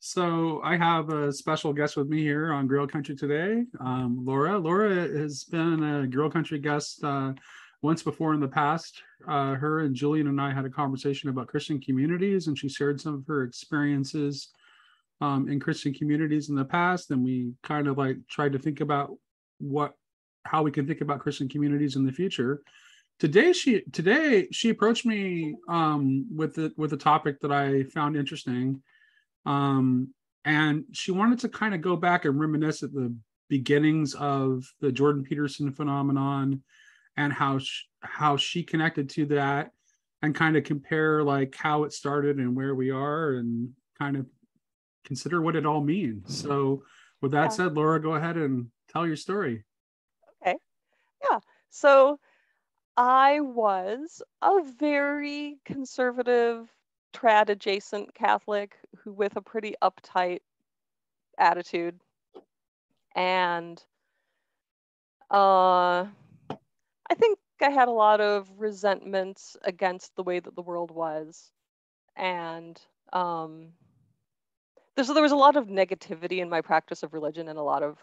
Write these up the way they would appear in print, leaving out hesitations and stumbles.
So I have a special guest with me here on Grill Country today, Laura. Laura has been a Grill Country guest once before in the past. Her and Julian and I had a conversation about Christian communities, and she shared some of her experiences in Christian communities in the past. And we kind of like tried to think about how we can think about Christian communities in the future. Today she approached me with a topic that I found interesting. And she wanted to kind of go back and reminisce at the beginnings of the Jordan Peterson phenomenon and how she connected to that, and kind of compare like how it started and where we are, and kind of consider what it all means. So with that said, Laura, go ahead and tell your story. Okay. Yeah. So I was a very conservative, trad adjacent Catholic who with a pretty uptight attitude. And I think I had a lot of resentments against the way that the world was. And there was a lot of negativity in my practice of religion and a lot of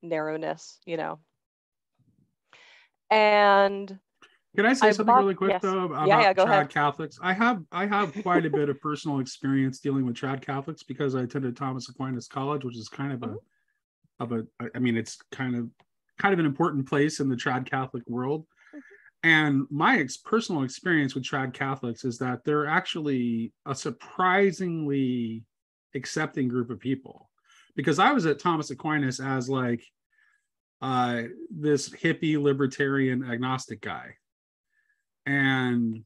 narrowness, And can I say something really quick though about go trad ahead. Catholics? I have quite a bit of personal experience dealing with trad Catholics because I attended Thomas Aquinas College, which is kind of it's kind of an important place in the trad Catholic world. And my personal experience with trad Catholics is that they're actually a surprisingly accepting group of people. Because I was at Thomas Aquinas as like this hippie libertarian agnostic guy, and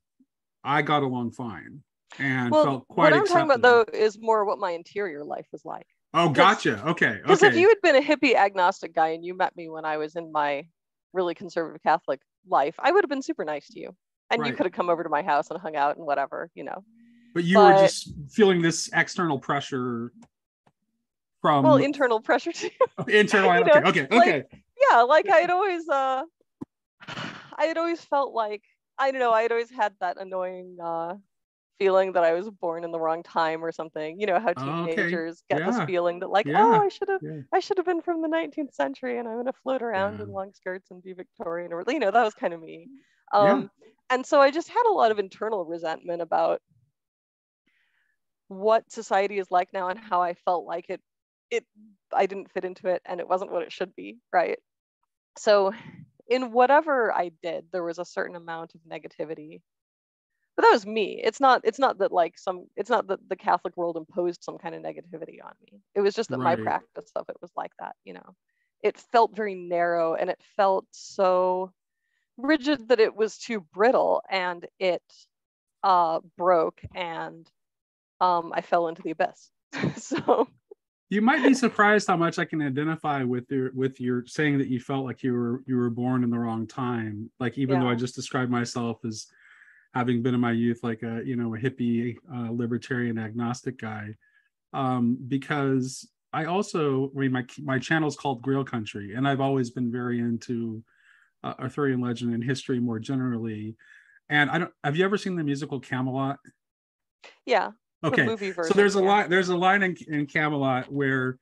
I got along fine and felt quite accepted. What I'm talking about though is more what my interior life was like. Oh, gotcha. Okay. Because if you had been a hippie agnostic guy and you met me when I was in my really conservative Catholic life, I would have been super nice to you, and you could have come over to my house and hung out and whatever, But you were just feeling this external pressure from internal pressure too. Internal. Okay. Like I had always felt like, I don't know, I had always had that annoying feeling that I was born in the wrong time or something. You know how teenagers get this feeling that like, I should have been from the 19th century, and I'm gonna float around in long skirts and be Victorian, or that was kind of me. And so I just had a lot of internal resentment about what society is like now and how I felt like I didn't fit into it, and it wasn't what it should be, right? So in whatever I did, there was a certain amount of negativity. But that was me. It's not that the Catholic world imposed some kind of negativity on me. It was just that my practice of it was like that, It felt very narrow, and it felt so rigid that it was too brittle, and it broke, and I fell into the abyss. So you might be surprised how much I can identify with your saying that you felt like you were born in the wrong time. Like, even though I just described myself as having been in my youth like a hippie libertarian agnostic guy, because my channel is called Grill Country, and I've always been very into Arthurian legend and history more generally. And have you ever seen the musical Camelot? Yeah. Okay, movie version, so there's a line in Camelot where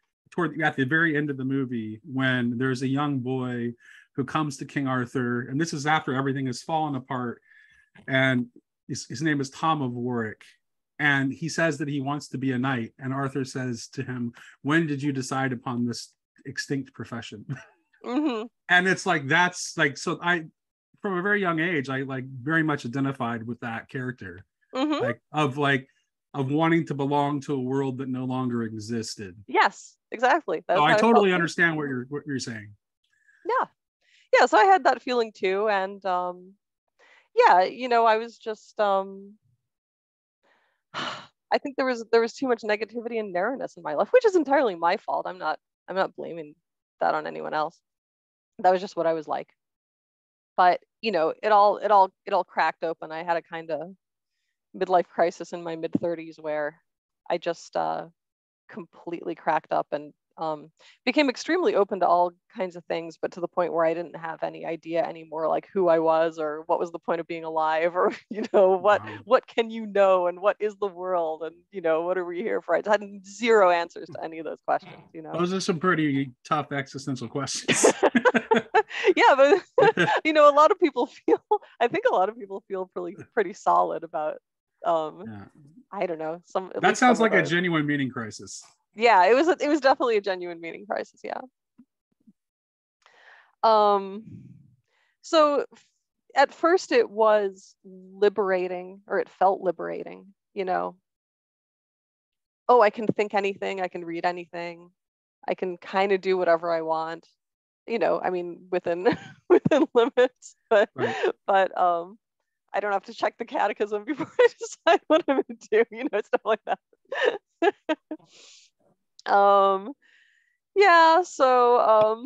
at the very end of the movie, when there's a young boy who comes to King Arthur, and this is after everything has fallen apart, and his name is Tom of Warwick, and he says that he wants to be a knight, and Arthur says to him, "When did you decide upon this extinct profession?" And it's like, that's like, so I, from a very young age, I like very much identified with that character, of wanting to belong to a world that no longer existed. Yes, exactly. So I totally understand what you're saying. Yeah. So I had that feeling too, and I was just I think there was too much negativity and narrowness in my life, which is entirely my fault. I'm not blaming that on anyone else. That was just what I was like. But it all cracked open. I had a kind of midlife crisis in my mid-30s where I just completely cracked up and became extremely open to all kinds of things, but to the point where I didn't have any idea anymore, like who I was or what was the point of being alive, or what can you know, and what is the world, and what are we here for? I had zero answers to any of those questions. Those are some pretty tough existential questions. Yeah, but a lot of people I think a lot of people feel pretty solid about I don't know, that sounds like a genuine meaning crisis. Yeah, it was definitely a genuine meaning crisis. Yeah. So at first it was liberating, or it felt liberating, oh, I can think anything, I can read anything, I can kind of do whatever I want, I mean, within limits, but right. but I don't have to check the catechism before I decide what I'm gonna do, stuff like that. Yeah, so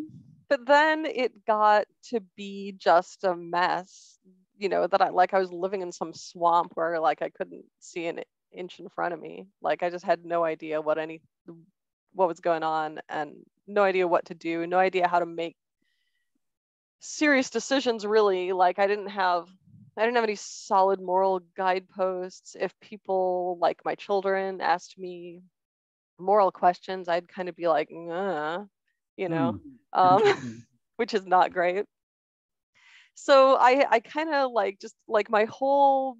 but then it got to be just a mess, that I was living in some swamp where like I couldn't see an inch in front of me. Like I just had no idea what was going on, and no idea what to do, no idea how to make serious decisions, really. Like I didn't have any solid moral guideposts. If people, like my children, asked me moral questions, I'd kind of be like, which is not great. So I kind of like just like my whole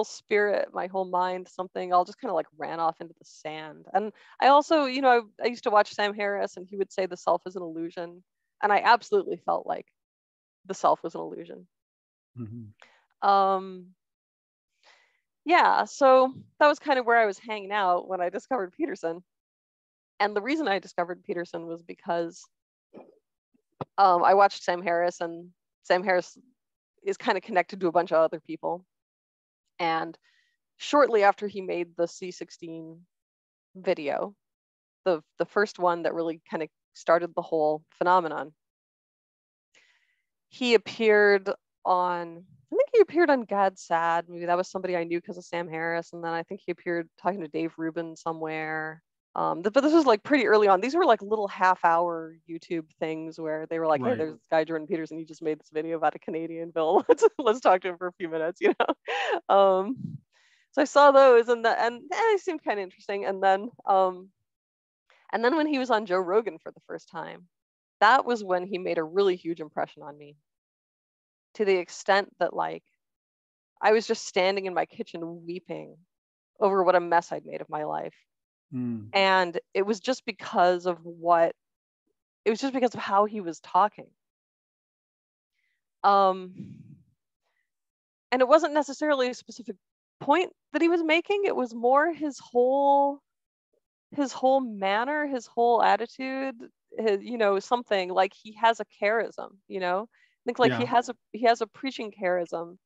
spirit, my whole mind, something all just kind of like ran off into the sand. And I also, I used to watch Sam Harris, and he would say the self is an illusion, and I absolutely felt like the self was an illusion. Mm-hmm. Yeah, so that was kind of where I was hanging out when I discovered Peterson. And the reason I discovered Peterson was because I watched Sam Harris, and Sam Harris is kind of connected to a bunch of other people. And shortly after he made the C16 video, the first one that really kind of started the whole phenomenon, he appeared on, I think he appeared on Gad Sad. Maybe that was somebody I knew because of Sam Harris. And then I think he appeared talking to Dave Rubin somewhere. But this was like pretty early on. These were like little half-hour YouTube things where they were like, hey, there's this guy Jordan Peterson. He just made this video about a Canadian bill. Let's talk to him for a few minutes, So I saw those, and they seemed kind of interesting. And then when he was on Joe Rogan for the first time, that was when he made a really huge impression on me, to the extent that like I was just standing in my kitchen weeping over what a mess I'd made of my life. And it was just because of how he was talking. And it wasn't necessarily a specific point that he was making. It was more his whole manner, his whole attitude, something like he has a charism, I think like he has a preaching charism.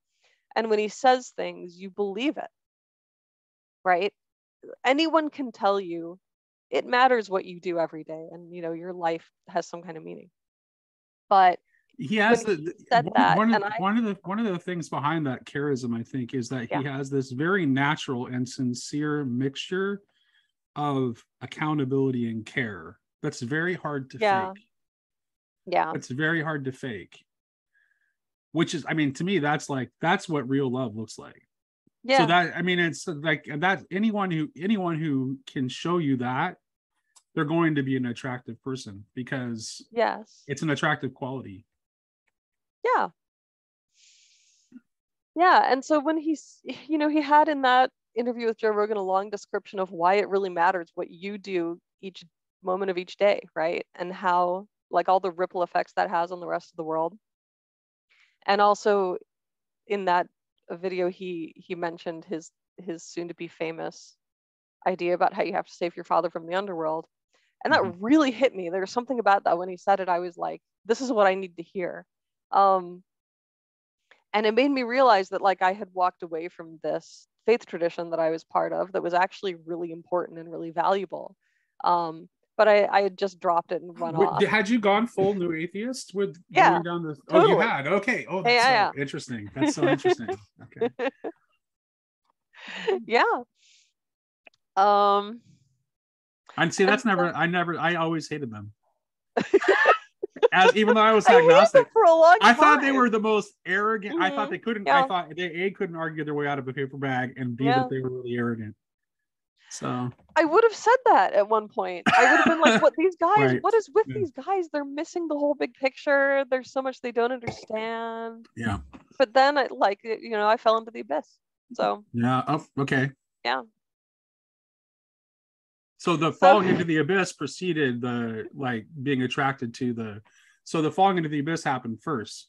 And when he says things, you believe it, right? Anyone can tell you it matters what you do every day, and your life has some kind of meaning. But he has one of the things behind that charism, I think, is that he has this very natural and sincere mixture of accountability and care that's very hard to fake. Yeah, it's very hard to fake, which is, I mean, to me, that's what real love looks like. Yeah. So that, I mean, it's like that anyone who can show you that, they're going to be an attractive person, because it's an attractive quality. Yeah. And so when he had in that interview with Joe Rogan a long description of why it really matters what you do each moment of each day, right? And how like all the ripple effects that has on the rest of the world. And also in that video, he mentioned his soon to be famous idea about how you have to save your father from the underworld. And that really hit me. There's something about that. When he said it, I was like, this is what I need to hear. And it made me realize that like I had walked away from this faith tradition that I was part of that was actually really important and really valuable. But I had just dropped it and run off. Had you gone full new atheist with going down this? Totally. Oh, you had? Okay. Oh, that's interesting. That's so interesting. Okay. Yeah. And see, And so, I always hated them. Even though I was I hated agnostic, them for a long I time. thought they were the most arrogant. I thought they couldn't. Yeah. I thought they A, couldn't argue their way out of a paper bag, and B, Yeah. that they were really arrogant. So I would have said that at one point. I would have been like, "What these guys? Right. What is with Yeah. these guys? They're missing the whole big picture. There's so much they don't understand." Yeah. But then, I fell into the abyss. So Yeah. Oh, okay. yeah. So the falling into the abyss preceded the being attracted to the. So the falling into the abyss happened first.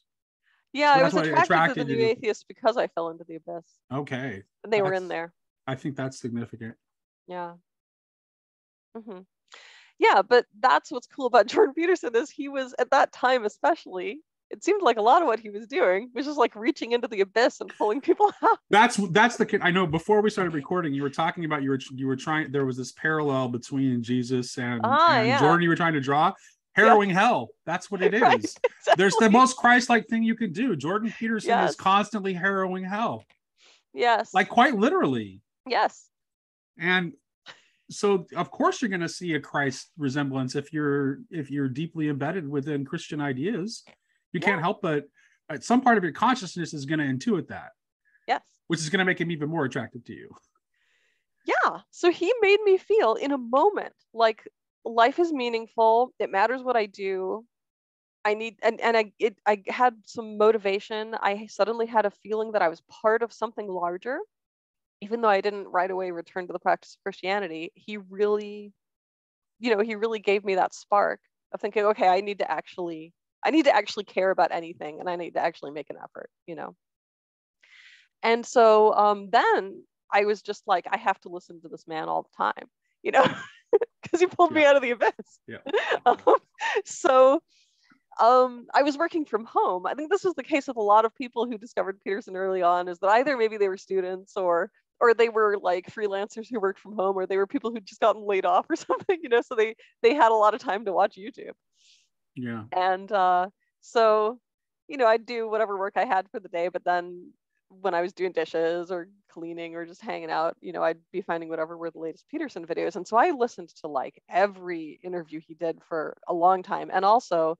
Yeah, So I was attracted to the new atheists because I fell into the abyss. Okay. And they were in there. I think that's significant. Yeah. Mm-hmm. Yeah, but that's what's cool about Jordan Peterson is he was, at that time especially, it seemed like a lot of what he was doing was just like reaching into the abyss and pulling people out. That's the. I know before we started recording, you were talking about you were trying. There was this parallel between Jesus and Jordan. You were trying to draw harrowing hell. That's what it is. Right, exactly. There's the most Christ-like thing you could do. Jordan Peterson is constantly harrowing hell. Yes. Like quite literally. Yes. And so of course you're going to see a Christ resemblance if you're deeply embedded within Christian ideas. You can't help but some part of your consciousness is going to intuit that. Yes. Which is going to make him even more attractive to you. Yeah. So he made me feel in a moment like life is meaningful. It matters what I do. I need, and I had some motivation. I suddenly had a feeling that I was part of something larger. Even though I didn't right away return to the practice of Christianity, he really gave me that spark of thinking, okay, I need to actually care about anything, and I need to actually make an effort, And so then I was just like, I have to listen to this man all the time, because he pulled me out of the abyss. Yeah. So I was working from home. I think this was the case with a lot of people who discovered Peterson early on, is that either maybe they were students or they were like freelancers who worked from home, or they were people who'd just gotten laid off or something, so they had a lot of time to watch YouTube. Yeah. And so, I'd do whatever work I had for the day, but then when I was doing dishes or cleaning or just hanging out, I'd be finding whatever were the latest Peterson videos. And so I listened to like every interview he did for a long time. And also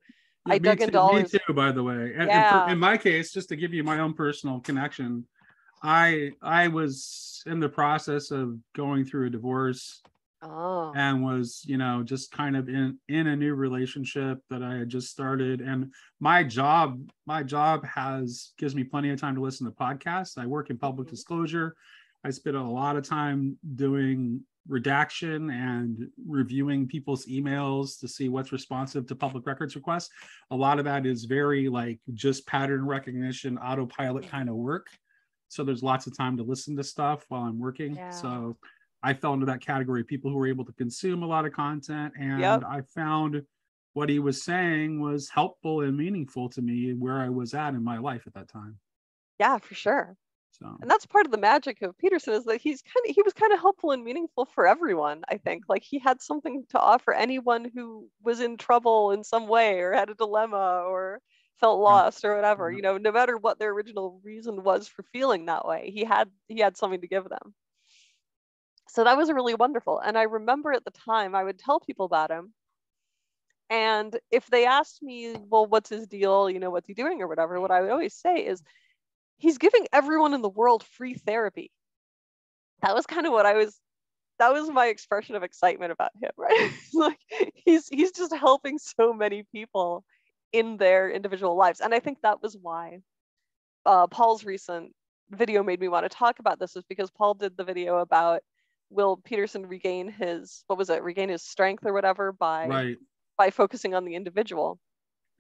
I dug into all his... Me too, by the way. And in my case, just to give you my own personal connection, I was in the process of going through a divorce. And was just kind of in a new relationship that I had just started, and my job gives me plenty of time to listen to podcasts. I work in public disclosure. I spend a lot of time doing redaction and reviewing people's emails to see what's responsive to public records requests. A lot of that is very just pattern recognition, autopilot kind of work. So there's lots of time to listen to stuff while I'm working. Yeah. So I fell into that category of people who were able to consume a lot of content. And I found what he was saying was helpful and meaningful to me where I was at in my life at that time. Yeah, for sure. So, and that's part of the magic of Peterson, is that he was kind of helpful and meaningful for everyone. I think he had something to offer anyone who was in trouble in some way or had a dilemma or felt lost or whatever, no matter what their original reason was for feeling that way, he had something to give them. So that was really wonderful. And I remember at the time I would tell people about him. And if they asked me, well, what's his deal? What's he doing or whatever? What I would always say is he's giving everyone in the world free therapy. That was kind of that was my expression of excitement about him, right? He's just helping so many people in their individual lives. And I think that was why Paul's recent video made me want to talk about this, is because Paul did the video about, will Peterson regain his strength or whatever by focusing on the individual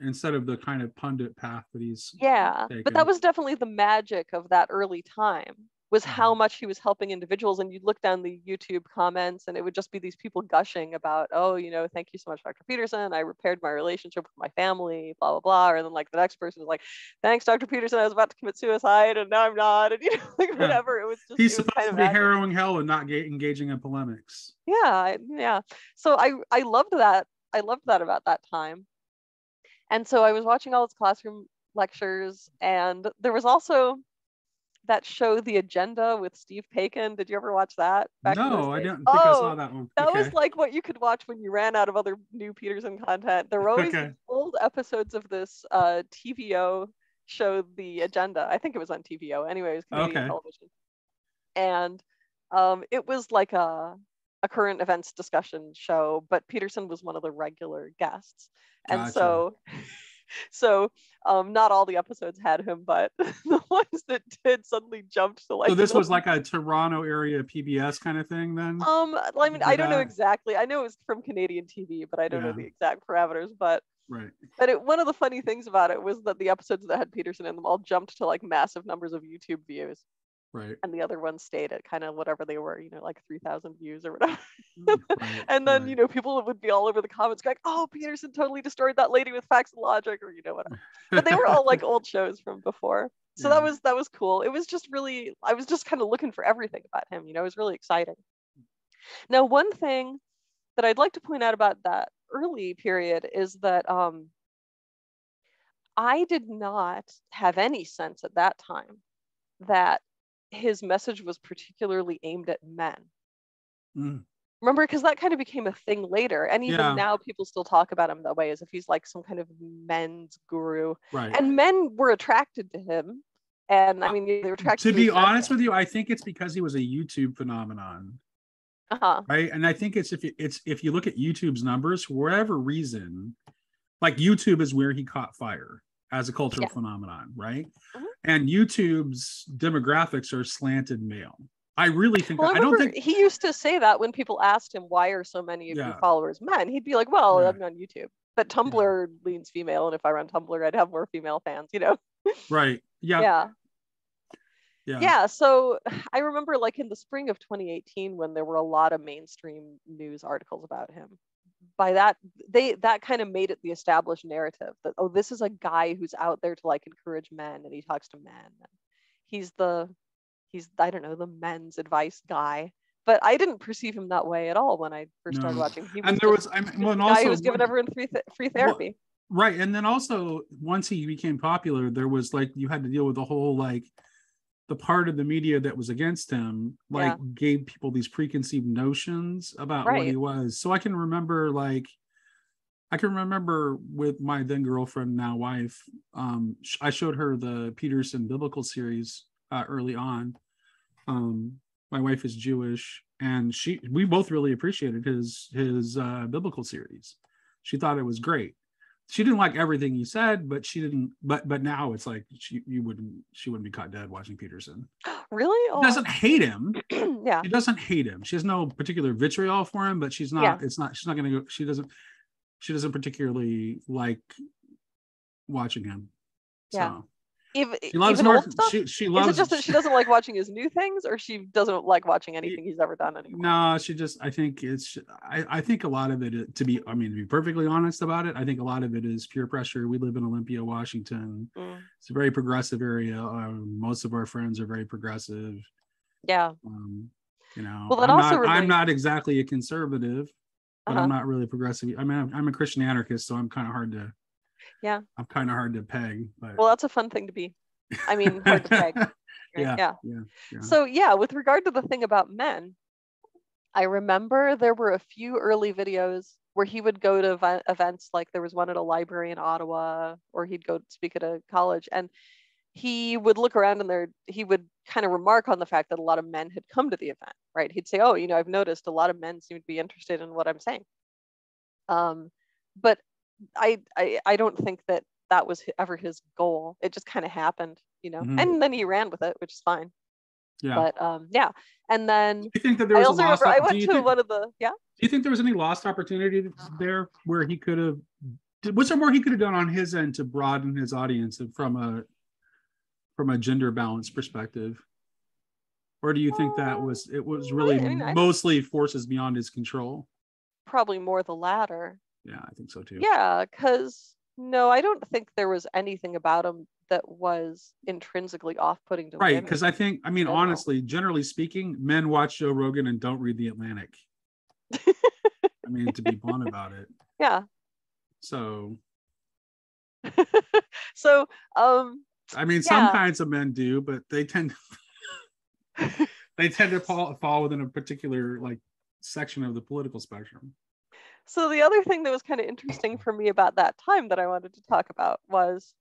instead of the kind of pundit path that he's taken. But that was definitely the magic of that early time, was how much he was helping individuals. And you'd look down the YouTube comments and it would just be these people gushing about, thank you so much, Dr. Peterson, I repaired my relationship with my family, blah blah blah. Or then the next person was like, thanks, Dr. Peterson, I was about to commit suicide and now I'm not, and whatever. It was just, he's supposed to be harrowing hell and not engaging in polemics. Yeah. So I loved that. I loved that about that time. And so I was watching all his classroom lectures, and there was also that show The Agenda with Steve Paikin. Did you ever watch that back in those No, I days? don't think I saw that one. That Okay. was like what you could watch when you ran out of other new Peterson content. There were always Okay. these old episodes of this TVO show, The Agenda. I think it was on TVO. Anyway, it was Canadian television. And it was like a current events discussion show, but Peterson was one of the regular guests. And Gotcha. so not all the episodes had him, but the ones that did suddenly jumped to like. So this was like a Toronto area PBS kind of thing then? I mean, I don't know exactly. I know it was from Canadian TV, but I don't know the exact parameters. But right. But one of the funny things about it was that the episodes that had Peterson in them all jumped to like massive numbers of YouTube views. Right. And the other ones stayed at kind of whatever they were, like 3,000 views or whatever. Right, and then, people would be all over the comments going, oh, Peterson totally destroyed that lady with Facts and Logic, or, whatever. But they were all like old shows from before. So that was cool. It was just really, I was just kind of looking for everything about him, it was really exciting. Now, one thing that I'd like to point out about that early period is that I did not have any sense at that time that his message was particularly aimed at men. Remember, because that kind of became a thing later, and even now people still talk about him that way, as if he's like some kind of men's guru. Right. And men were attracted to him, and I mean, they were attracted to be honest with you, I think it's because he was a YouTube phenomenon. Right. And I think it's if you look at YouTube's numbers, for whatever reason, like YouTube is where he caught fire as a cultural phenomenon, right? And YouTube's demographics are slanted male. I really think I don't think he used to say that when people asked him, why are so many of your followers men? He'd be like, well, I'm on YouTube, but Tumblr leans female, and if I run Tumblr, I'd have more female fans, Right. Yeah. So I remember like in the spring of 2018 when there were a lot of mainstream news articles about him. By that kind of made it the established narrative that, oh, this is a guy who's out there to like encourage men, and he talks to men, and he's I don't know, the men's advice guy. But I didn't perceive him that way at all when I first started watching. He was the guy who was giving everyone free therapy. Right. And then also once he became popular, there was like, you had to deal with the whole, like, the part of the media that was against him, like gave people these preconceived notions about what he was. So I can remember with my then girlfriend, now wife, I showed her the Peterson biblical series early on. My wife is Jewish, and we both really appreciated his biblical series. She thought it was great. She didn't like everything he said, but she didn't. But now it's like she wouldn't be caught dead watching Peterson. Really? She doesn't hate him. Yeah. She doesn't hate him. She has no particular vitriol for him, but she's not. She's not going to go. She doesn't particularly like watching him. Yeah. So. She loves even old stuff? She loves. Is it just that she doesn't like watching his new things, or she doesn't like watching anything he's ever done anymore? No, she just. I think a lot of it, to be perfectly honest about it, I think a lot of it is peer pressure. We live in Olympia, Washington. It's a very progressive area. Most of our friends are very progressive. Yeah. Well, I'm not exactly a conservative, but I'm not really progressive. I mean, I'm a Christian anarchist, so I'm kind of hard to. Yeah. I'm kind of hard to peg, but well, that's a fun thing to be. I mean, hard to peg. Right? Yeah. So with regard to the thing about men, I remember there were a few early videos where he would go to events, like there was one at a library in Ottawa, or he'd go speak at a college, and he would look around and he would kind of remark on the fact that a lot of men had come to the event, right? He'd say, oh, I've noticed a lot of men seem to be interested in what I'm saying. But I don't think that was ever his goal. It just kind of happened, and then he ran with it, which is fine. Yeah. But and then do you think that there was I also remember I went to one of the Do you think there was any lost opportunity there where he could have? Was there more he could have done on his end to broaden his audience from a gender balance perspective? Or do you think that it was really mostly forces beyond his control? Probably more the latter. Yeah, I think so too. Yeah, because no, I don't think there was anything about him that was intrinsically off-putting to women. Because honestly, generally speaking, men watch Joe Rogan and don't read The Atlantic. To be blunt about it. Yeah. So. So, I mean, some Yeah. kinds of men do, but they tend to fall within a particular like section of the political spectrum. So the other thing that was kind of interesting for me about that time that I wanted to talk about was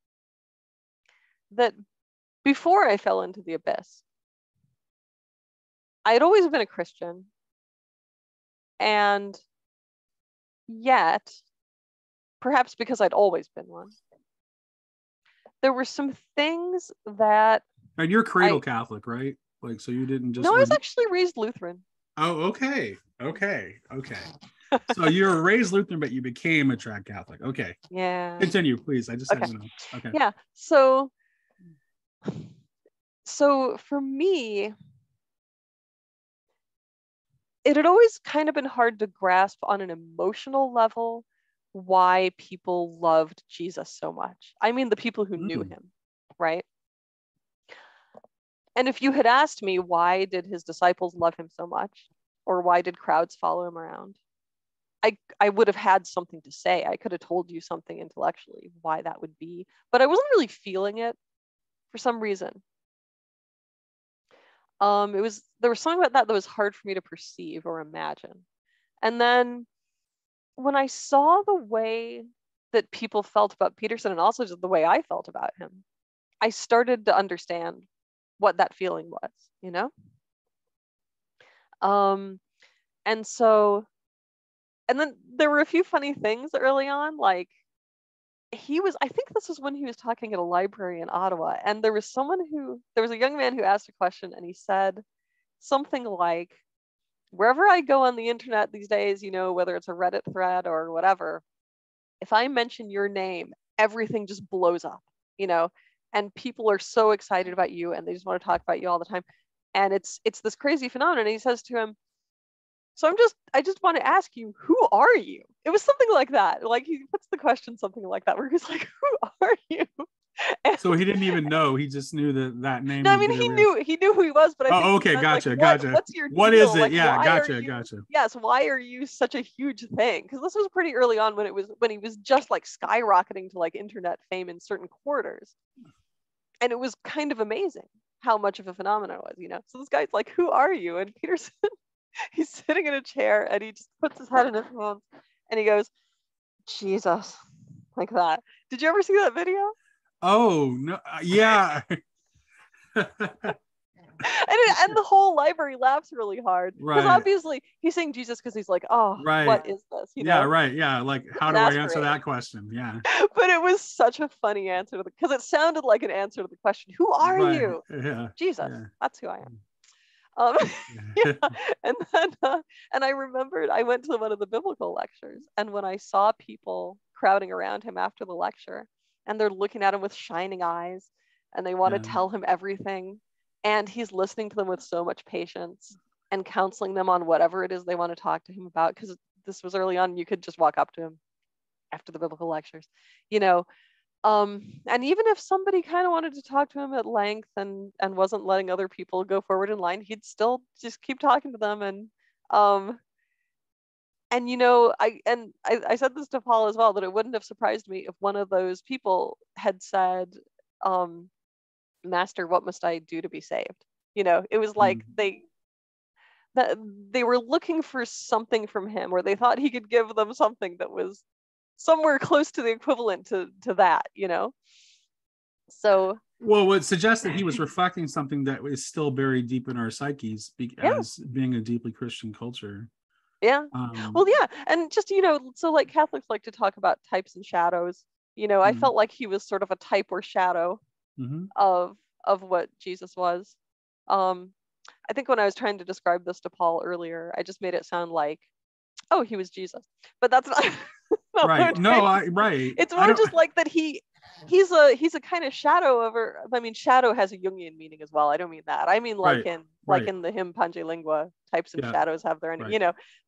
that before I fell into the abyss, I had always been a Christian, and yet, perhaps because I'd always been one, there were some things that And you're cradle Catholic, right? Like, so you didn't just. No, I was actually raised Lutheran. Oh, okay. So you were raised Lutheran, but you became a trad Catholic. Okay. Yeah. Continue, please. I just had to know. Okay. Yeah. So for me, it had always kind of been hard to grasp on an emotional level why people loved Jesus so much. I mean, the people who knew him, right? And if you had asked me why did his disciples love him so much, or why did crowds follow him around, I would have had something to say. I could have told you something intellectually why that would be, but I wasn't really feeling it for some reason. There was something about that was hard for me to perceive or imagine. And then when I saw the way that people felt about Peterson, and also just the way I felt about him, I started to understand what that feeling was, you know? And then there were a few funny things early on, like I think this was when he was talking at a library in Ottawa, and there was a young man who asked a question, and he said something like, wherever I go on the internet these days, whether it's a Reddit thread or whatever, if I mention your name, everything just blows up, and people are so excited about you and they just want to talk about you all the time. And it's this crazy phenomenon. And he says to him, so I just want to ask you, who are you? It was something like that. Like he puts the question something like that, where he's like, who are you? And so he didn't even know. He just knew that name. No, I mean he knew who he was, but I think okay, gotcha. What's your what deal? Is it? Like, yeah, gotcha. Yes, why are you such a huge thing? Because this was pretty early on when he was just like skyrocketing to like internet fame in certain quarters, and it was kind of amazing how much of a phenomenon it was, So this guy's like, who are you? And Peterson, he's sitting in a chair and he just puts his head in his hands and he goes, Jesus, like that. Did you ever see that video? Oh no, yeah. And the whole library laughs really hard because right. obviously he's saying Jesus because he's like, oh, right. What is this? Yeah, right. Yeah, like how do I answer that question? Yeah. But it was such a funny answer because it sounded like an answer to the question, who are you? Yeah. Jesus. Yeah. That's who I am. Yeah. And then and I remembered I went to one of the biblical lectures, and when I saw people crowding around him after the lecture and they're looking at him with shining eyes and they want to tell him everything, and he's listening to them with so much patience and counseling them on whatever it is they want to talk to him about, because this was early on, you could just walk up to him after the biblical lectures, and even if somebody kind of wanted to talk to him at length and wasn't letting other people go forward in line, he'd still just keep talking to them. And I said this to Paul as well, that it wouldn't have surprised me if one of those people had said, Master, what must I do to be saved? It was like they were looking for something from him, or they thought he could give them something that was somewhere close to the equivalent to that, So, well, what suggests that he was reflecting something that is still buried deep in our psyches as being a deeply Christian culture. Yeah. Well, yeah. And just, so like Catholics like to talk about types and shadows. I felt like he was sort of a type or shadow of what Jesus was. I think when I was trying to describe this to Paul earlier, I just made it sound like, oh, he was Jesus. But that's not right. No, right. It's more just like that he's a kind of shadow of her. I mean, shadow has a Jungian meaning as well. I don't mean that. I mean like in the hymn Pange Lingua, types and shadows have their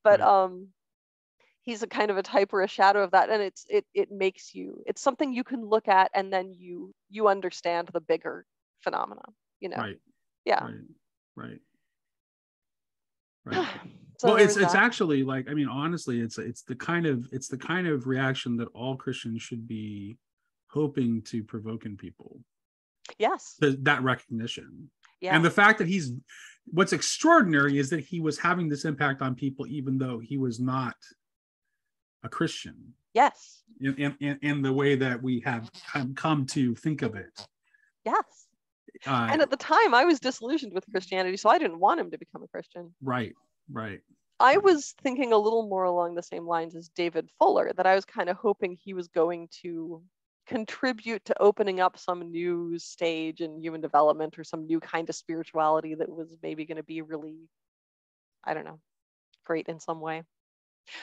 but he's a kind of a type or a shadow of that, and it makes you, it's something you can look at and then you understand the bigger phenomena, Right. Yeah. Right. So well, it's actually like, I mean, honestly, it's the kind of reaction that all Christians should be hoping to provoke in people. Yes. that recognition. Yeah. And the fact that what's extraordinary is that he was having this impact on people even though he was not a Christian. Yes. In the way that we have come to think of it. Yes. And at the time, I was disillusioned with Christianity, so I didn't want him to become a Christian. Right. I was thinking a little more along the same lines as David Fuller, that I was kind of hoping he was going to contribute to opening up some new stage in human development or some new kind of spirituality that was maybe going to be really, I don't know, great in some way.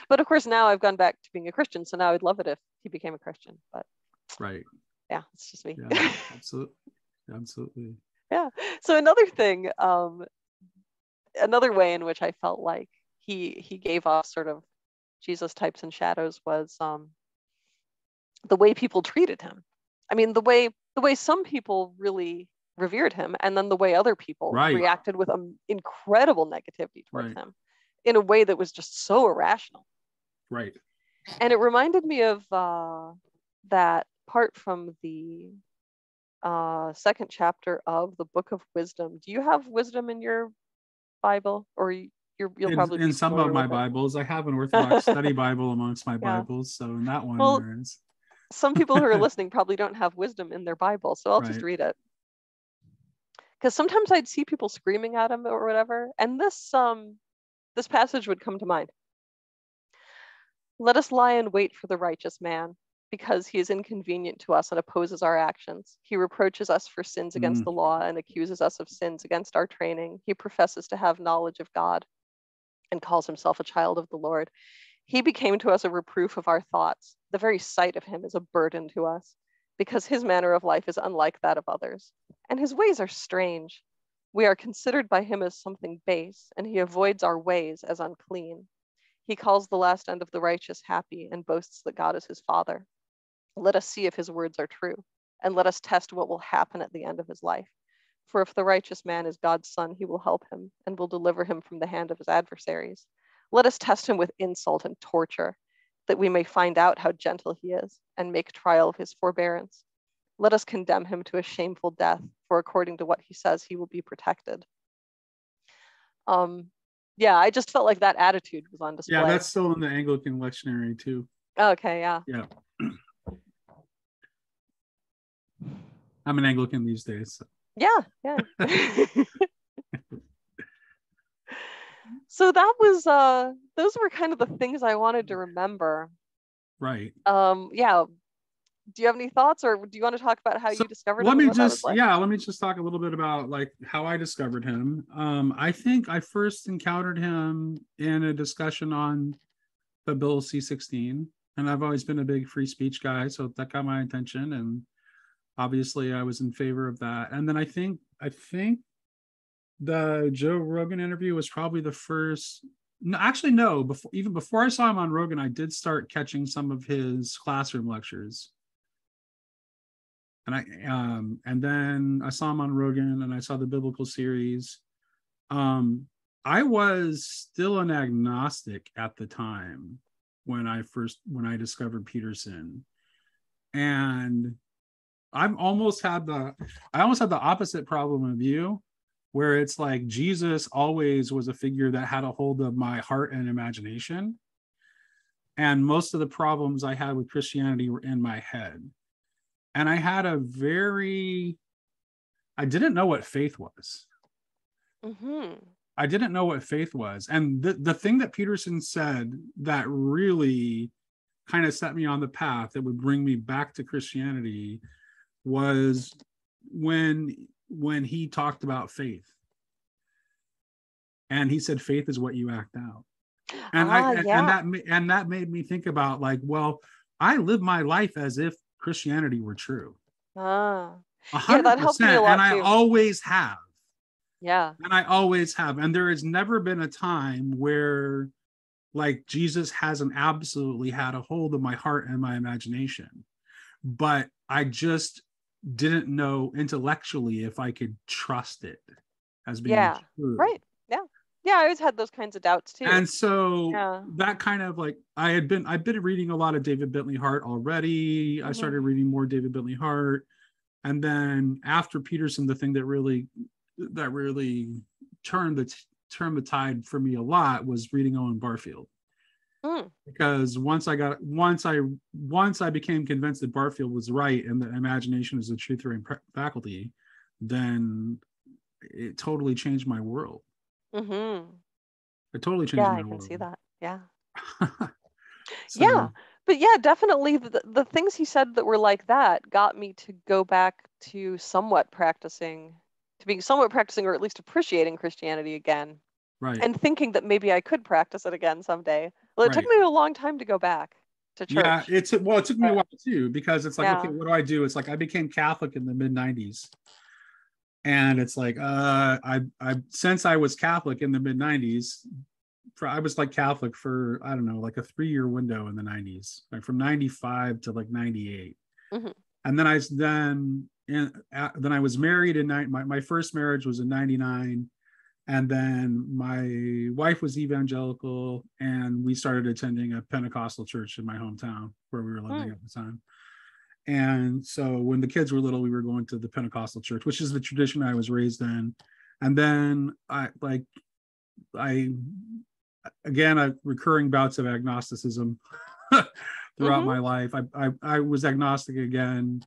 But of course, now I've gone back to being a Christian, so now I'd love it if he became a Christian. But right. Yeah, it's just me. Yeah, absolutely. Yeah. So another thing, another way in which I felt like he gave off sort of Jesus types and shadows was the way people treated him. I mean, the way some people really revered him, and then the way other people reacted with incredible negativity towards him in a way that was just so irrational. Right. And it reminded me of that part from the second chapter of the Book of Wisdom. Do you have wisdom in your Bible, or you'll probably in some of my Bibles? I have an Orthodox study Bible amongst my Bibles, so in that one there is. Some people who are listening probably don't have wisdom in their Bible, so I'll just read it. Because sometimes I'd see people screaming at him or whatever, and this passage would come to mind. Let us lie in wait for the righteous man, because he is inconvenient to us and opposes our actions. He reproaches us for sins against the law and accuses us of sins against our training. He professes to have knowledge of God and calls himself a child of the Lord. He became to us a reproof of our thoughts. The very sight of him is a burden to us, because his manner of life is unlike that of others, and his ways are strange. We are considered by him as something base, and he avoids our ways as unclean. He calls the last end of the righteous happy and boasts that God is his father. Let us see if his words are true, and let us test what will happen at the end of his life. For if the righteous man is God's son, he will help him and will deliver him from the hand of his adversaries. Let us test him with insult and torture, that we may find out how gentle he is and make trial of his forbearance. Let us condemn him to a shameful death, for according to what he says, he will be protected. Yeah, I just felt like that attitude was on display. Yeah, that's still in the Anglican lectionary too. Okay, yeah. Yeah. I'm an Anglican these days. So. Yeah. So that was those were kind of the things I wanted to remember. Right. Yeah. Do you have any thoughts, or do you want to talk about how you discovered him? Let me just talk a little bit about like how I discovered him. I think I first encountered him in a discussion on the Bill C-16, and I've always been a big free speech guy, so that got my attention, and obviously I was in favor of that. And then I think the Joe Rogan interview was probably the first. No, actually, no. Before I saw him on Rogan, I did start catching some of his classroom lectures. And then I saw him on Rogan, and I saw the biblical series. I was still an agnostic at the time when I discovered Peterson, and I almost had the opposite problem of you, where it's like Jesus always was a figure that had a hold of my heart and imagination, and most of the problems I had with Christianity were in my head. And I didn't know what faith was. Mm-hmm. I didn't know what faith was. And the thing that Peterson said that really kind of set me on the path that would bring me back to Christianity was when he talked about faith. And he said, faith is what you act out. And and that made me think about like, well, I live my life as if Christianity were true. 100%, that helped me a lot, and I too. always have. Yeah. And I always have. And there has never been a time where like Jesus hasn't absolutely had a hold of my heart and my imagination. But I just didn't know intellectually if I could trust it as being true. Right. Yeah, I always had those kinds of doubts too. And so that kind of like I've been reading a lot of David Bentley Hart already. I started reading more David Bentley Hart. And then after Peterson, the thing that really turned the tide for me a lot was reading Owen Barfield. Because once I became convinced that Barfield was right and that imagination is a truth-bearing faculty, then it totally changed my world. It totally changed my world. Yeah, I can see that. Yeah. So, yeah, but yeah, definitely the things he said that were like that got me to go back to being somewhat practicing, or at least appreciating Christianity again. right. And thinking that maybe I could practice it again someday. Well, it took me a long time to go back to church. Yeah, it took me a while too, because it's like, okay, what do I do? It's like I became Catholic in the mid-90s. And it's like, I since I was Catholic in the mid-90s, I was like Catholic for, I don't know, like a 3-year window in the 90s, like from 95 to like 98. And then I was married in my first marriage was in 99. And then my wife was evangelical, and we started attending a Pentecostal church in my hometown where we were living at the time. And so when the kids were little, we were going to the Pentecostal church, which is the tradition I was raised in. And then I recurring bouts of agnosticism throughout my life. I was agnostic again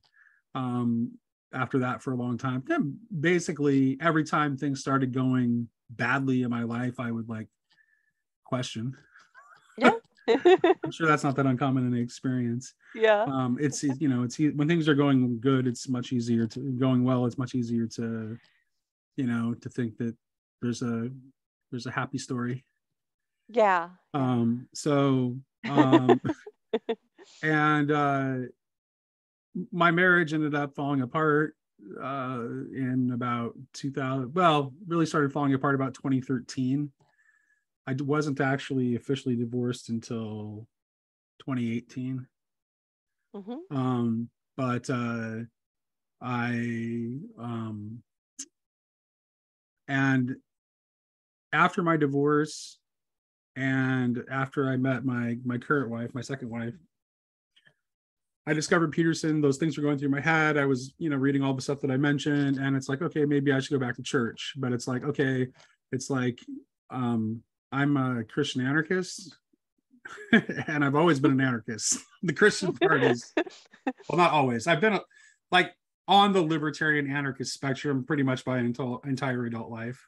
after that for a long time. Then basically every time things started going badly in my life, I would like question. Yeah. I'm sure that's not that uncommon in the experience. Yeah. It's when things are going good, it's much easier going well. It's much easier to think that there's a happy story. Yeah. And my marriage ended up falling apart in about 2000. Well, really started falling apart about 2013. I wasn't actually officially divorced until 2018. But and after my divorce, and after I met my current wife, my second wife, I discovered Peterson. Those things were going through my head. I was, reading all the stuff that I mentioned, and it's like, okay, maybe I should go back to church. But it's like, okay, it's like, I'm a Christian anarchist, and I've always been an anarchist. The Christian part is, well, not always. I've been like on the libertarian anarchist spectrum pretty much my entire adult life.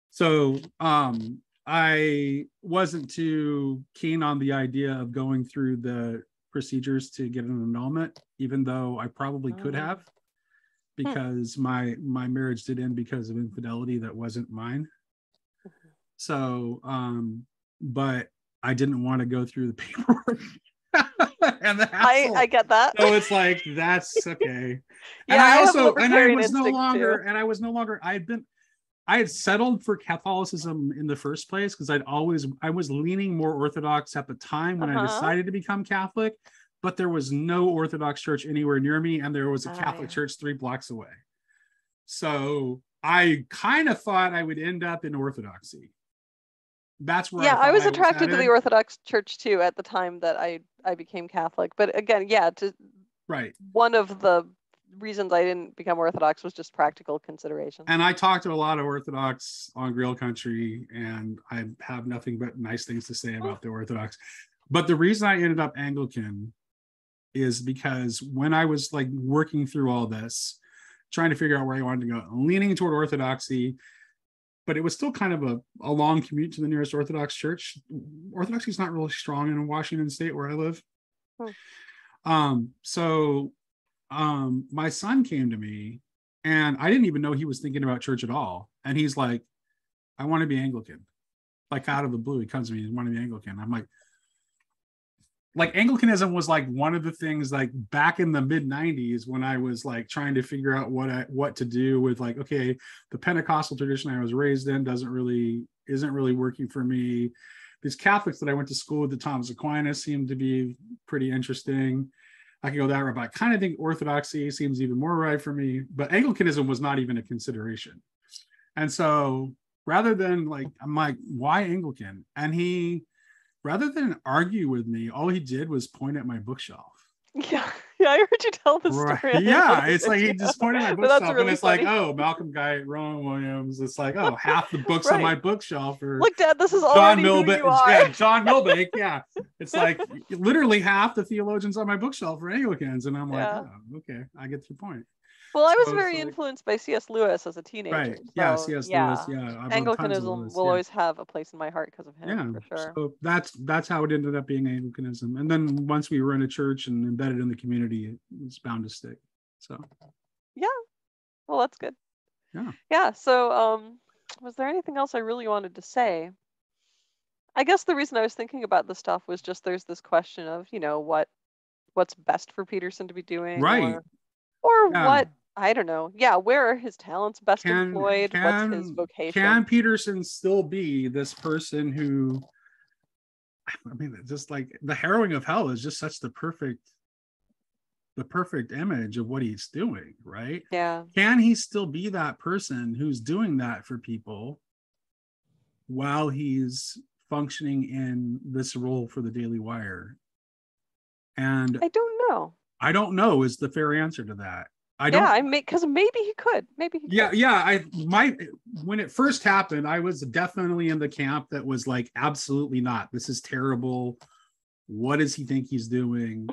So I wasn't too keen on the idea of going through the procedures to get an annulment, even though I probably could have, because my marriage did end because of infidelity that wasn't mine. So but I didn't want to go through the paperwork and the hassle. I get that. So it's like, that's okay. Yeah, I was no longer I had settled for Catholicism in the first place because I was leaning more Orthodox at the time when I decided to become Catholic, but there was no Orthodox church anywhere near me, and there was a Catholic church 3 blocks away. So I kind of thought I would end up in Orthodoxy. That's where I was attracted to the Orthodox church too at the time that I became Catholic. But again, one of the reasons I didn't become Orthodox was just practical consideration. And I talked to a lot of Orthodox on Grill Country, and I have nothing but nice things to say about the Orthodox. But the reason I ended up Anglican is because when I was like working through all this, trying to figure out where I wanted to go, leaning toward Orthodoxy, but it was still kind of a long commute to the nearest Orthodox church. Orthodoxy is not really strong in Washington State where I live. So my son came to me, and I didn't even know he was thinking about church at all. And he's like, I want to be Anglican. Like out of the blue, he comes to me and want to be Anglican. I'm like Anglicanism was like one of the things like back in the mid 90s when I was like trying to figure out what to do with like, okay, the Pentecostal tradition I was raised in isn't really working for me. These Catholics that I went to school with, the Thomas Aquinas, seemed to be pretty interesting. I could go that route, but I kind of think Orthodoxy seems even more right for me. But Anglicanism was not even a consideration. And so rather than like, I'm like, why Anglican? And he, rather than argue with me, all he did was point at my bookshelf. Yeah. Yeah, I heard you tell the story. Right. Yeah, it's like he just pointed at my But that's bookshelf, really and it's funny. like, oh, Malcolm Guy, Rowan Williams. It's like, oh, half the books on Right. my bookshelf are Look, Dad, this is John already who you Milbank. are. Yeah, John Milbank. Yeah, it's like literally half the theologians on my bookshelf are Anglicans, and I'm like, Yeah. oh, okay, I get your point. Well, I was So it's very like, influenced by C.S. Lewis as a teenager. right. Yeah, So C.S. Lewis. yeah, Yeah, I've read tons of Anglicanism Lewis. will Yeah. always have a place in my heart because of him, Yeah, for sure. so that's how it ended up being Anglicanism, and then once we were in a church and embedded in the community, it was bound to stick. So yeah, well, that's good. Yeah. So was there anything else I really wanted to say? I guess the reason I was thinking about this stuff was just there's this question of, what's best for Peterson to be doing, Right. or Yeah. what, I don't know. Yeah, where are his talents best employed? What's his vocation? Can Peterson still be this person who, I mean, just like the Harrowing of Hell is just such the perfect image of what he's doing, right? Yeah. Can he still be that person who's doing that for people while he's functioning in this role for the Daily Wire? And I don't know. I don't know is the fair answer to that. Because maybe he could. Yeah. When it first happened, I was definitely in the camp that was like, absolutely not. This is terrible. What does he think he's doing?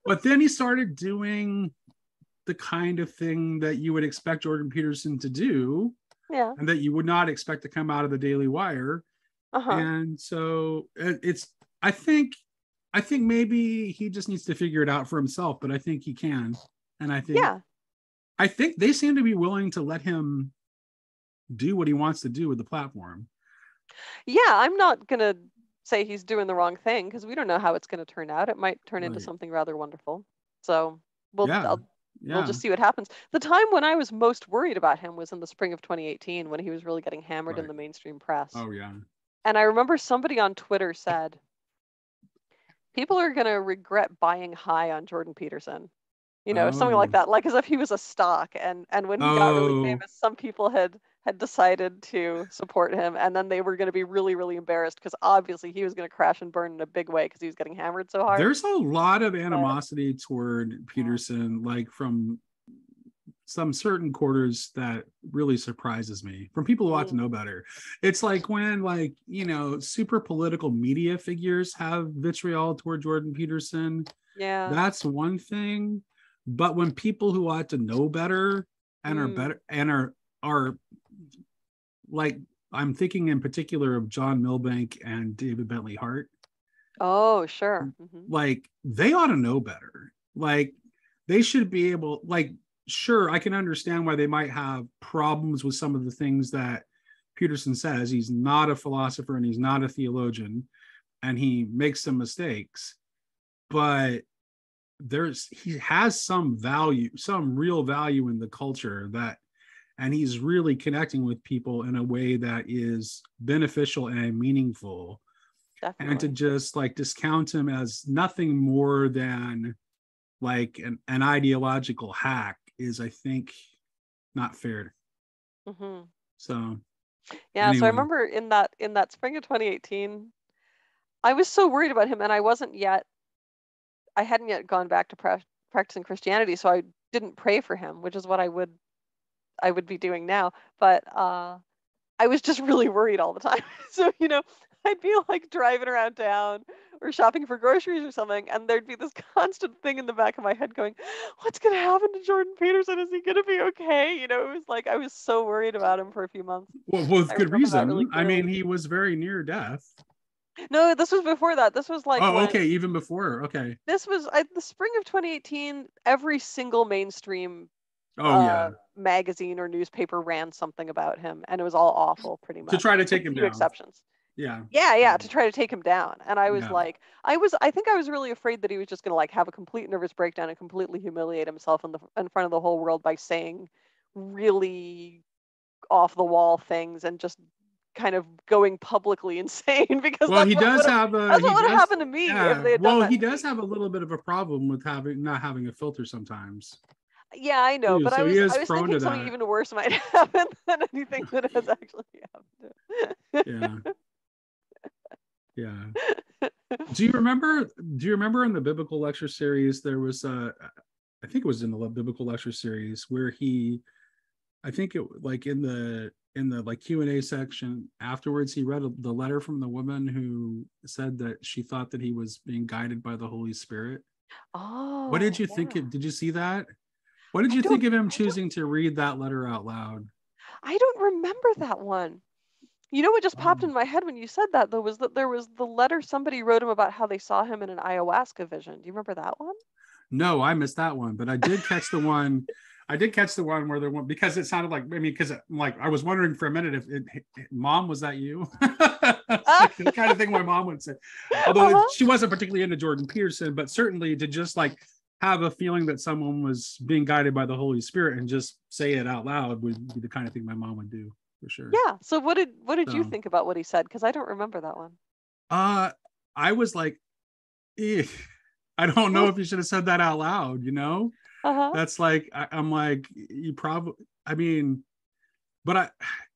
But then he started doing the kind of thing that you would expect Jordan Peterson to do, Yeah. and that you would not expect to come out of the Daily Wire. And so I think maybe he just needs to figure it out for himself, but I think he can. And I think they seem to be willing to let him do what he wants to do with the platform. Yeah, I'm not going to say he's doing the wrong thing because we don't know how it's going to turn out. It might turn into something rather wonderful. So we'll just see what happens. The time when I was most worried about him was in the spring of 2018 when he was really getting hammered in the mainstream press. Oh, yeah. And I remember somebody on Twitter said, people are going to regret buying high on Jordan Peterson. Something like that, like as if he was a stock. And when he got really famous, some people had decided to support him, and then they were going to be really, really embarrassed because obviously he was going to crash and burn in a big way because he was getting hammered so hard. There's a lot of animosity toward Peterson, like from some certain quarters, that really surprises me, from people who ought to know better. It's like when, like, super political media figures have vitriol toward Jordan Peterson. Yeah, that's one thing. But when people who ought to know better and are better and are like, I'm thinking in particular of John Milbank and David Bentley Hart. Oh, sure. Like, they ought to know better. Like, they should be able, like, sure, I can understand why they might have problems with some of the things that Peterson says. He's not a philosopher and he's not a theologian, and he makes some mistakes, but he has some value, some real value in the culture, and he's really connecting with people in a way that is beneficial and meaningful. Definitely. And to just like discount him as nothing more than like an ideological hack is, I think, not fair. So yeah, anyway. So I remember in that spring of 2018, I was so worried about him, and I hadn't yet gone back to practicing Christianity, so I didn't pray for him, which is what I would be doing now. But I was just really worried all the time. So, I'd be like driving around town or shopping for groceries or something, and there'd be this constant thing in the back of my head going, what's going to happen to Jordan Peterson? Is he going to be okay? It was like I was so worried about him for a few months. Well, with good reason. Really, I mean, he was very near death. No, this was before that. This was like... okay, even before. Okay. This was the spring of 2018. Every single mainstream magazine or newspaper ran something about him, and it was all awful, pretty much. To try to take him down. Exceptions. Yeah, to try to take him down. And I was like, I think I was really afraid that he was just going to like have a complete nervous breakdown and completely humiliate himself in front of the whole world by saying really off the wall things and just kind of going publicly insane, because he does have that's what would have happened to me if they had done that. He does have a little bit of a problem with not having a filter sometimes. Yeah, I know, but I was thinking something even worse might happen than anything that has actually happened. Yeah. Do you remember in the biblical lecture series there was I think it was in the biblical lecture series where he, I think it like in the like Q&A section afterwards, he read the letter from the woman who said that she thought that he was being guided by the Holy Spirit. What did Oh, you think yeah. did you see that? What did I you think don't of him I don't choosing to read that letter out loud? I don't remember that one. You know what just popped Oh. in my head when you said that though was that there was the letter somebody wrote him about how they saw him in an ayahuasca vision. Do you remember that one? No, I missed that one, but I did catch the one. I did catch the one where there one because it sounded like, I mean, because like I was wondering for a minute if Mom, was that you? It's Ah, like the kind of thing my mom would say. Although uh-huh. she wasn't particularly into Jordan Peterson, but certainly to just like have a feeling that someone was being guided by the Holy Spirit and just say it out loud would be the kind of thing my mom would do for sure. Yeah. So what did you So, think about what he said? Because I don't remember that one. uh, I was like, eh. I don't know if you should have said that out loud, you know? Uh-huh. That's like I'm like you probably, I mean, but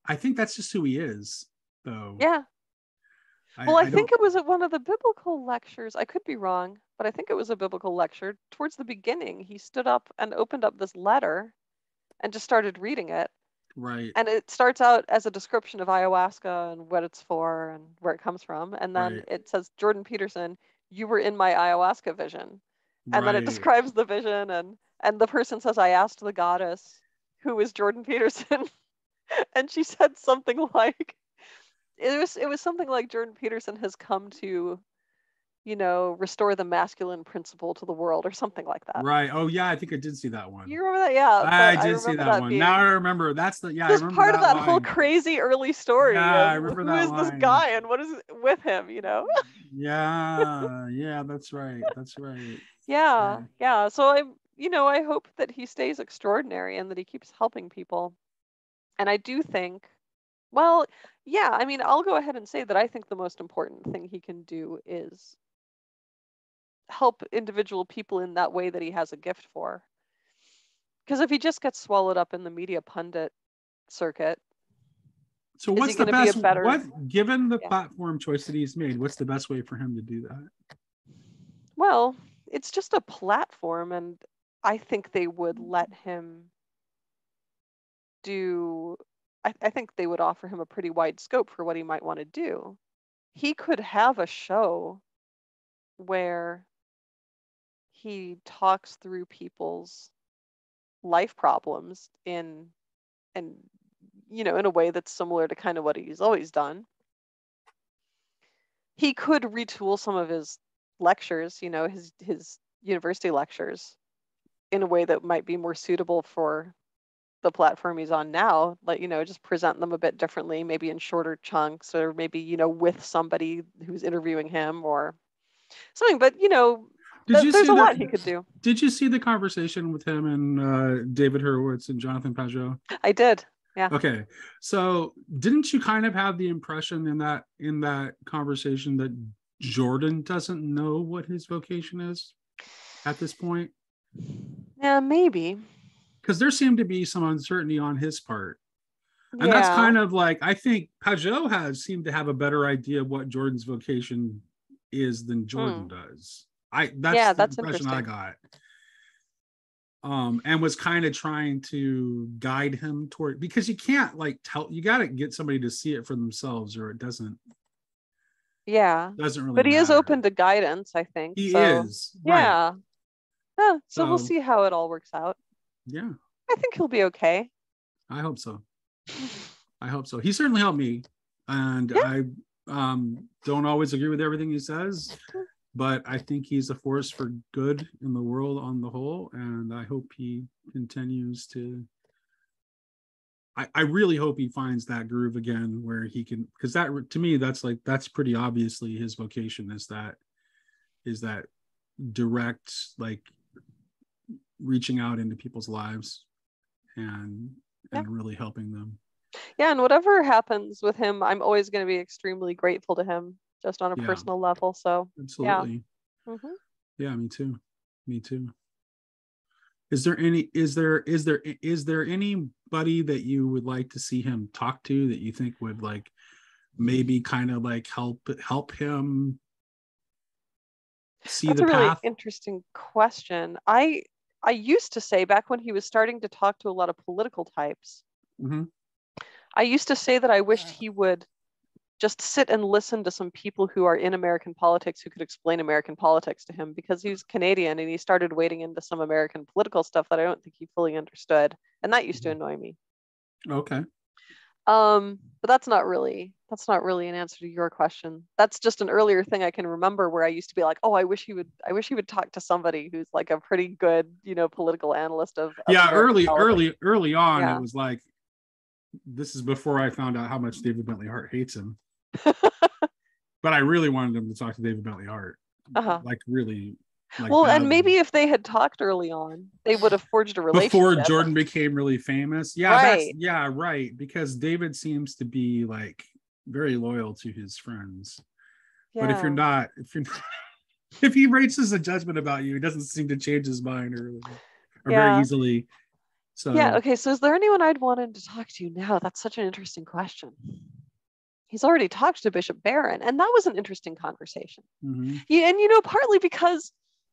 I think that's just who he is though. Yeah. Well, I I think don't. it was at one of the biblical lectures. I could be wrong, but I think it was a biblical lecture. Towards the beginning, he stood up and opened up this letter and just started reading it. Right, And it starts out as a description of ayahuasca and what it's for and where it comes from. And then right, it says, Jordan Peterson, you were in my ayahuasca vision. And then it right, describes the vision and the person says, I asked the goddess, who is Jordan Peterson? And she said something like it was something like Jordan Peterson has come to, restore the masculine principle to the world or something like that. right. Oh yeah, I think I did see that one. You remember that? Yeah, I that I did see remember that that one. Now I being remember. That's the, yeah, I just remember part of that that whole line. crazy early Yeah, story I of remember who that is this line. guy and what is with him? Yeah, yeah, that's right. That's right. Yeah, Yeah. yeah. So I hope that he stays extraordinary and that he keeps helping people. And I do think, well, yeah, I mean, I'll go ahead and say that I think the most important thing he can do is help individual people in that way that he has a gift for. Because if he just gets swallowed up in the media pundit circuit, So is he what's the going to be a best, better? what, given the Yeah. platform choice that he's made, what's the best way for him to do that? Well, it's just a platform, and I think they would let him do. I think they would offer him a pretty wide scope for what he might want to do. He could have a show where he talks through people's life problems and in a way that's similar to kind of what he's always done. He could retool some of his lectures, his university lectures in a way that might be more suitable for the platform he's on now, like, just present them a bit differently, maybe in shorter chunks or maybe, with somebody who's interviewing him or something. But, Did you there's see a that? lot he could do. Did you see the conversation with him and David Hurwitz and Jonathan Pajot? I did. Yeah. Okay, so didn't you kind of have the impression in that conversation that Jordan doesn't know what his vocation is at this point? Yeah, maybe. Because there seemed to be some uncertainty on his part, and that's Yeah. kind of like I think Pajot has seemed to have a better idea of what Jordan's vocation is than Jordan Mm. does. That's Yeah, the that's impression I interesting. got. And was kind of trying to guide him toward, because you can't like tell, you got to get somebody to see it for themselves or it Yeah. doesn't really But he is open matter. to guidance, I think. He So, is right. yeah. Yeah. So we'll So see how it all works out. yeah, I think he'll be okay. I hope so. I hope so. He certainly helped me, and Yeah. I don't always agree with everything he says, but I think he's a force for good in the world on the whole, and I hope he continues to. I really hope he finds that groove again where he can, because that to me that's pretty obviously his vocation is that direct, like reaching out into people's lives and Yeah. really helping them. Yeah. And whatever happens with him, I'm always going to be extremely grateful to him just on a Yeah, personal level. So, yeah. absolutely. Hmm. Yeah, me too. Me too. Is there anybody that you would like to see him talk to that you think would like maybe kind of like help him see That's the a really path? interesting question. I used to say, back when he was starting to talk to a lot of political types, Mm-hmm. I used to say that I wished he would just sit and listen to some people who are in American politics who could explain American politics to him, because he's Canadian and he started wading into some American political stuff that I don't think he fully understood. And that used to annoy me. Okay. But that's not really an answer to your question. That's just an earlier thing I can remember where I used to be like, oh, I wish he would talk to somebody who's like a pretty good, political analyst of Yeah, American politics. early on, it Yeah. was like, this is before I found out how much David Bentley Hart hates him. But I really wanted him to talk to David Bentley Hart. Uh-huh. Like really, like Well, and badly. maybe if they had talked early on, they would have forged a Before relationship. Jordan became really famous. Yeah, Right. right. Because David seems to be like very loyal to his friends. But if you're Yeah. not, if he raises a judgment about you, he doesn't seem to change his mind or very Yeah. easily. So Yeah. Okay. So is there anyone I'd want him to talk to now? That's such an interesting question. He's already talked to Bishop Barron, and that was an interesting conversation. mm-hmm. Yeah, and partly because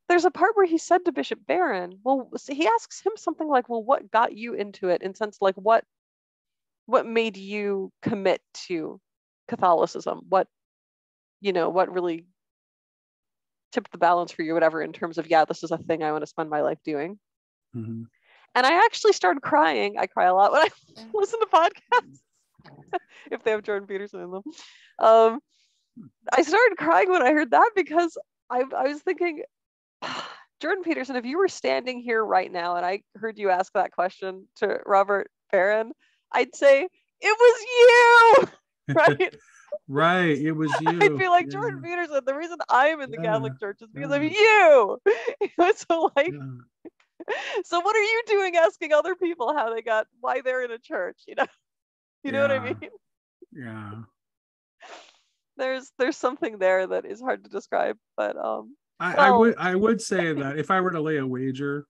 there's a part where he said to Bishop Barron, well, so he asks him something like, well, what got you into it? In sense, like what made you commit to Catholicism? What really tipped the balance for you, whatever, in terms of, yeah, this is a thing I want to spend my life doing. Mm-hmm. And I actually started crying. I cry a lot when I listen to podcasts if they have Jordan Peterson in them. I started crying when I heard that, because I was thinking, Jordan Peterson, if you were standing here right now and I heard you ask that question to Robert Barron, I'd say, it was you, right? Right, it was you. I'd be like, yeah. Jordan Peterson, the reason I'm in the Catholic Church is because of you. So like, so what are you doing asking other people why they're in a church? You know what I mean? Yeah. There's something there that is hard to describe, but I would say that if I were to lay a wager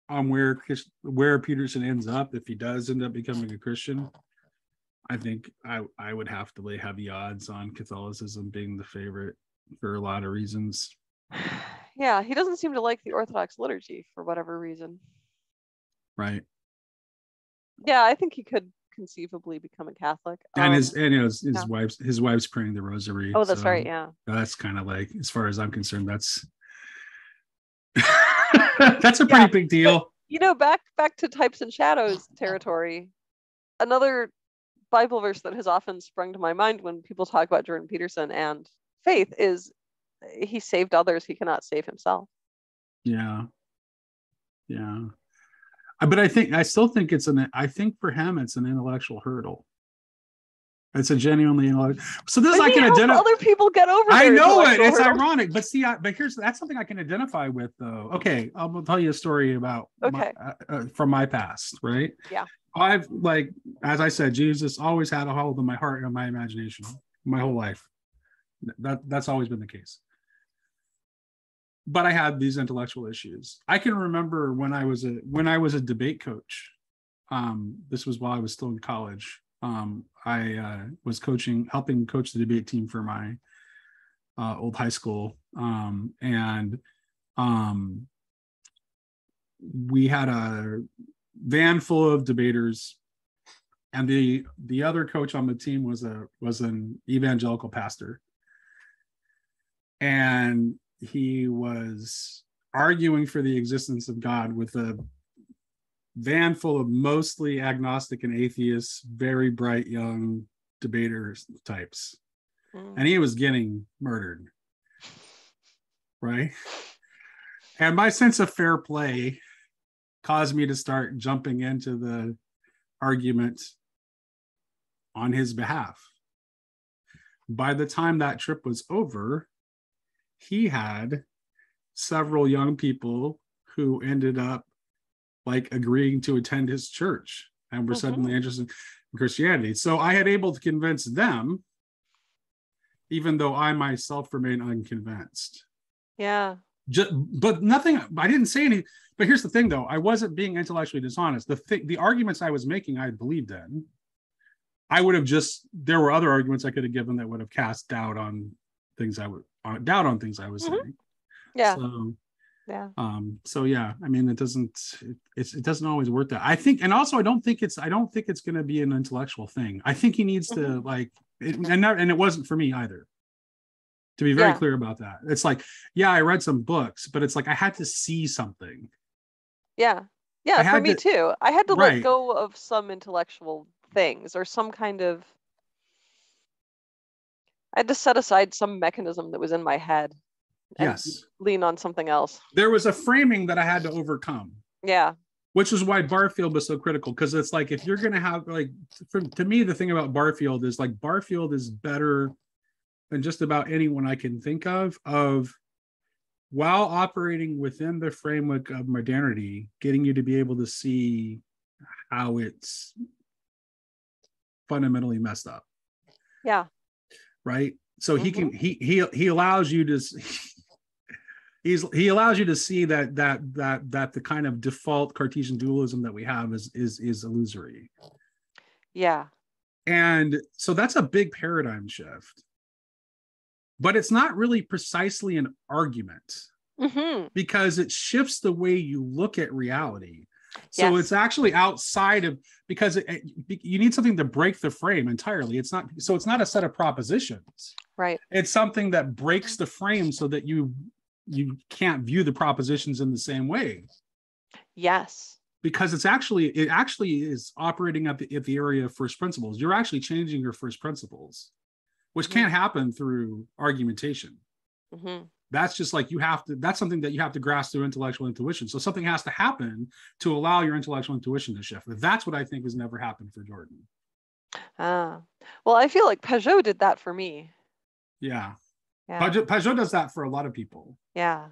on where Peterson ends up, if he does end up becoming a Christian, I think I would have to lay heavy odds on Catholicism being the favorite for a lot of reasons. Yeah, he doesn't seem to like the Orthodox liturgy for whatever reason. Right. Yeah, I think he could conceivably become a Catholic. And his wife's praying the rosary. Oh, that's right. Yeah. That's kind of like, as far as I'm concerned, that's that's a pretty big deal. But, back to types and shadows territory. Another Bible verse that has often sprung to my mind when people talk about Jordan Peterson and faith is, he saved others, he cannot save himself. Yeah. But I still think I think for him it's an intellectual hurdle. It's a genuinely intellectual. So this I can identify. Other people get over. I know it. It's ironic, but see, that's something I can identify with, though. Okay, I'll tell you a story about from my past, right? Yeah. I've, like, as I said, Jesus always had a hold of my heart and my imagination my whole life. That's always been the case. But I had these intellectual issues. I can remember when I was a debate coach. This was while I was still in college. I was helping coach the debate team for my old high school, and we had a van full of debaters, and the other coach on the team was an evangelical pastor, and he was arguing for the existence of God with a van full of mostly agnostic and atheists, very bright young debaters types. And he was getting murdered, right? And my sense of fair play caused me to start jumping into the argument on his behalf. By the time that trip was over, he had several young people who ended up like agreeing to attend his church and were suddenly interested in Christianity. So I had able to convince them, even though I myself remain unconvinced. Yeah. But nothing, I didn't say any, but here's the thing though, I wasn't being intellectually dishonest. The arguments I was making, I believed in. There were other arguments I could have given that would have cast doubt on things I was saying. Yeah. So Yeah. so yeah, I mean, it doesn't always work that. I think, and also I don't think it's going to be an intellectual thing. I think he needs to like and it wasn't for me either, to be very Yeah. clear about that. It's like, yeah, I read some books, but it's like I had to see something. Yeah. I Yeah, for had me to, too. I had to let right. go of some intellectual things or some kind of I had to set aside some mechanism that was in my head and Yes. lean on something else. There was a framing that I had to overcome. Yeah. Which is why Barfield was so critical, because it's like, if you're going to have like, to me, the thing about Barfield is like, Barfield is better than just about anyone I can think of while operating within the framework of modernity, getting you to be able to see how it's fundamentally messed up. Yeah. Right. So he allows you to he allows you to see that the kind of default Cartesian dualism that we have is illusory. Yeah. And so that's a big paradigm shift. But it's not really precisely an argument, because it shifts the way you look at reality. So Yes. it's actually outside of, because you need something to break the frame entirely. It's not a set of propositions. Right. It's something that breaks the frame so that you can't view the propositions in the same way. Yes. Because it actually is operating at the area of first principles. You're actually changing your first principles, which can't happen through argumentation. That's just like, that's something that you have to grasp through intellectual intuition. So something has to happen to allow your intellectual intuition to shift. That's what I think has never happened for Jordan. Well, I feel like Peugeot did that for me. Yeah. Yeah. Peugeot does that for a lot of people. Yeah.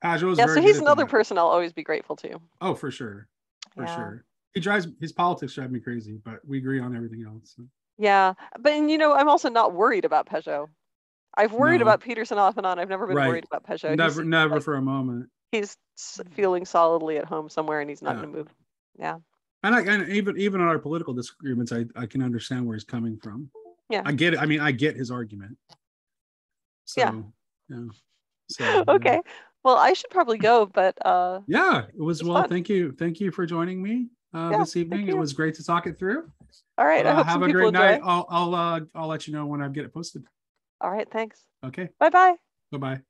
Peugeot is Yeah, very so good he's at another that. person I'll always be grateful to. Oh, for sure. For sure. His politics drive me crazy, but we agree on everything else. So. Yeah. But I'm also not worried about Peugeot. I've worried about Peterson off and on. I've never been worried about Peugeot. Never for a moment. He's feeling solidly at home somewhere, and he's not going to move. Yeah. And even in our political disagreements, I can understand where he's coming from. Yeah. I get it. I mean, I get his argument. So, yeah. So, okay. Yeah. Well, I should probably go, but yeah, it was well. Fun. Thank you for joining me this evening. It was great to talk it through. All right. I hope have some a people great night. enjoy. I'll let you know when I get it posted. All right. Thanks. Okay. Bye-bye. Bye-bye.